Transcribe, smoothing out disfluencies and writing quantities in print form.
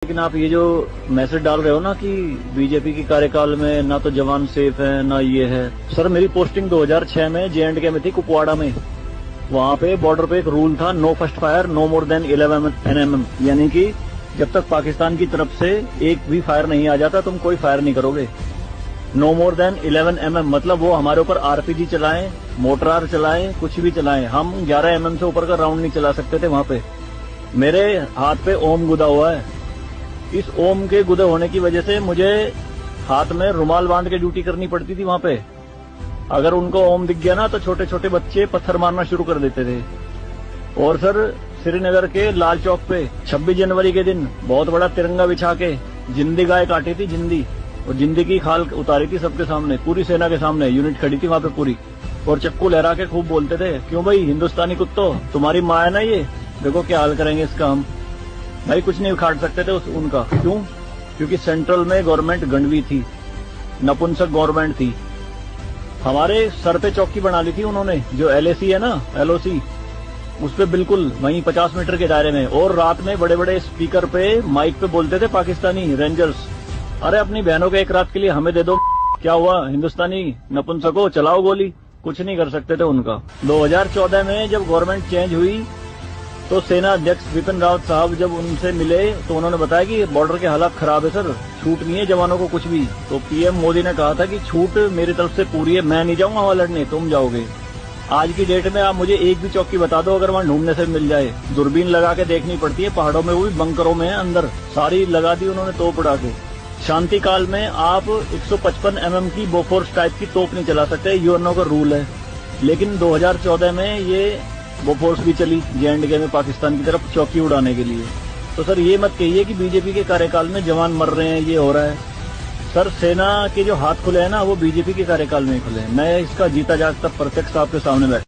लेकिन आप ये जो मैसेज डाल रहे हो ना कि बीजेपी की कार्यकाल में ना तो जवान सेफ है ना ये है। सर मेरी पोस्टिंग 2006 में J&K में थी, कुपवाड़ा में। वहाँ पे बॉर्डर पे एक रूल था, no first fire no more than 11 NM, यानी कि जब तक पाकिस्तान की तरफ से एक भी फायर नहीं आ जाता तुम कोई फायर नहीं करोगे। नो मोर देन 11 mm मतलब वो हमारे ऊपर RPG चलाएं, मोटरार चलाएं, कुछ भी चलाएं, हम 11 mm से ऊपर का राउंड नहीं चला सकते थे वहाँ पे। मेरे हाथ पे ओम गुदा हुआ है। इस ओम के गुदे होने की वजह से मुझे हाथ में रुमाल बांध के ड्यूटी करनी पड़ती थी वहाँ पे। अगर उनको ओम दिख गया ना तो छोटे छोटे बच्चे पत्थर मारना शुरू कर देते थे। और सर श्रीनगर के लाल चौक पे 26 जनवरी के दिन बहुत बड़ा तिरंगा बिछा के जिंदी गाय काटी थी, जिंदी, और जिंदी की खाल उतारी थी सबके सामने, पूरी सेना के सामने यूनिट खड़ी थी वहाँ पे पूरी, और चक्कू लहरा के खूब बोलते थे, क्यों भाई हिंदुस्तानी कुत्तों, तुम्हारी माँ है ना ये, देखो क्या हाल करेंगे इसका हम। भाई कुछ नहीं उखाड़ सकते थे उनका। क्यों? क्योंकि सेंट्रल में गवर्नमेंट गंडवी थी, नपुंसक गवर्नमेंट थी। हमारे सर पे चौकी बना ली थी उन्होंने, जो LAC है ना, LOC, उस पे बिल्कुल वहीं 50 मीटर के दायरे में। और रात में बड़े बड़े स्पीकर पे माइक पे बोलते थे पाकिस्तानी रेंजर्स, अरे अपनी बहनों के एक रात के लिए हमें दे दो, क्या हुआ हिंदुस्तानी नपुंसको, चलाओ गोली। कुछ नहीं कर सकते थे उनका। 2014 में जब गवर्नमेंट चेंज हुई तो सेना अध्यक्ष बिपिन रावत साहब जब उनसे मिले तो उन्होंने बताया कि बॉर्डर के हालात खराब है सर, छूट नहीं है जवानों को कुछ भी। तो PM मोदी ने कहा था कि छूट मेरी तरफ से पूरी है, मैं नहीं जाऊंगा वहां लड़ने, तुम जाओगे। आज की डेट में आप मुझे एक भी चौकी बता दो अगर वहां ढूंढने से मिल जाए। दूरबीन लगा के देखनी पड़ती है पहाड़ों में, वो भी बंकरों में है अंदर, सारी लगा दी उन्होंने तोप उड़ा के। शांति काल में आप 155 mm की बोफोर्स टाइप की तोप नहीं चला सकते, यूएनओ का रूल है। लेकिन 2014 में ये बोफोर्स भी चली J&K में पाकिस्तान की तरफ चौकी उड़ाने के लिए। तो सर ये मत कहिए कि बीजेपी के कार्यकाल में जवान मर रहे हैं, ये हो रहा है। सर सेना के जो हाथ खुले हैं ना वो बीजेपी के कार्यकाल में खुले हैं। मैं इसका जीता जागता प्रत्यक्ष आपके सामने बैठा